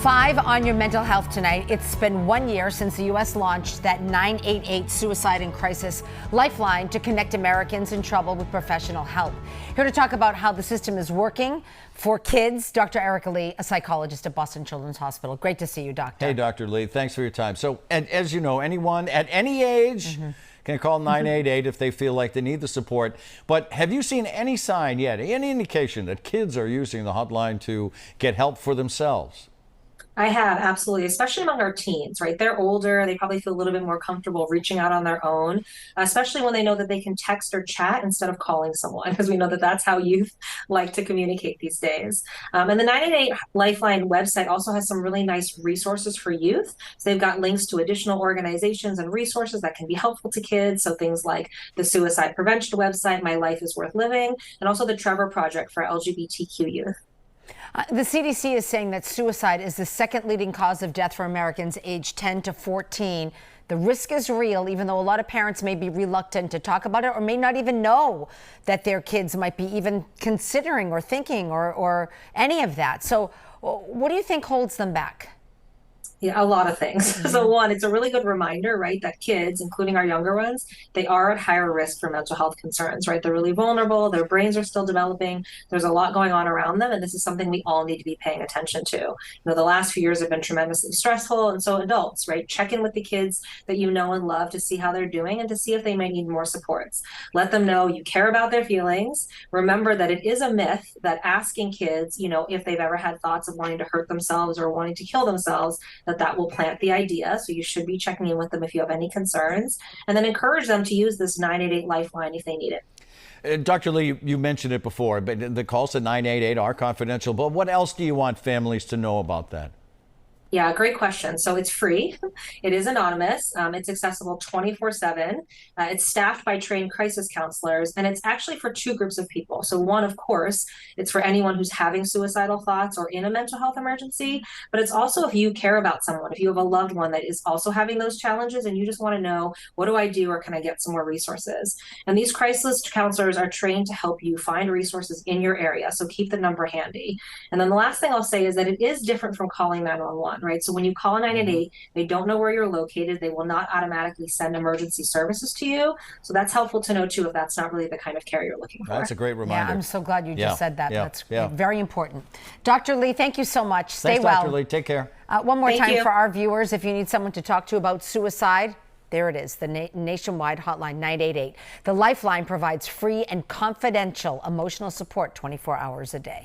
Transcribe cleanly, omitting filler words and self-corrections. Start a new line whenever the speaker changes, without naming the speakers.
5 on your mental health tonight. It's been 1 year since the U.S. launched that 988 suicide and crisis lifeline to connect Americans in trouble with professional help. Here to talk about how the system is working for kids, Dr. Erica Lee, a psychologist at Boston Children's Hospital. Great to see you, Doctor.
Hey, Dr. Lee. Thanks for your time. So, as you know, anyone at any age can call 988 if they feel like they need the support. But have you seen any sign yet, any indication that kids are using the hotline to get help for themselves?
I have, absolutely, especially among our teens, right? They're older, they probably feel a little bit more comfortable reaching out on their own, especially when they know that they can text or chat instead of calling someone, because we know that that's how youth like to communicate these days. And the 988 Lifeline website also has some really nice resources for youth. So they've got links to additional organizations and resources that can be helpful to kids. So things like the suicide prevention website, My Life is Worth Living, and also the Trevor Project for LGBTQ youth.
The CDC is saying that suicide is the second leading cause of death for Americans aged 10 to 14. The risk is real, even though a lot of parents may be reluctant to talk about it or may not even know that their kids might be even considering or thinking or any of that. So what do you think holds them back?
Yeah, a lot of things. So one, it's a really good reminder, right, that kids, including our younger ones, they are at higher risk for mental health concerns, right? They're really vulnerable. Their brains are still developing. There's a lot going on around them. And this is something we all need to be paying attention to. You know, the last few years have been tremendously stressful. And so adults, right, check in with the kids that you know and love to see how they're doing and to see if they might need more supports. Let them know you care about their feelings. Remember that it is a myth that asking kids, you know, if they've ever had thoughts of wanting to hurt themselves or wanting to kill themselves, that will plant the idea. So you should be checking in with them if you have any concerns, and then encourage them to use this 988 Lifeline if they need it.
Dr. Lee, you mentioned it before, but the calls to 988 are confidential. But what else do you want families to know about that?
Yeah, great question. So it's free. It is anonymous. It's accessible 24/7. It's staffed by trained crisis counselors, and it's actually for two groups of people. So one, of course, it's for anyone who's having suicidal thoughts or in a mental health emergency, but it's also if you care about someone, if you have a loved one that is also having those challenges and you just want to know, what do I do or can I get some more resources? And these crisis counselors are trained to help you find resources in your area. So keep the number handy. And then the last thing I'll say is that it is different from calling 911. Right? So when you call 988, they don't know where you're located. They will not automatically send emergency services to you. So that's helpful to know too if that's not really the kind of care you're looking for.
That's a great reminder.
Yeah, I'm so glad you just said that. That's
yeah.
very important. Dr. Lee, thank you so much. Stay
Thanks,
well.
Dr. Lee. Take care.
One more
Thank
time
you.
for our viewers, if you need someone to talk to about suicide, there it is, the nationwide hotline 988. The Lifeline provides free and confidential emotional support 24 hours a day.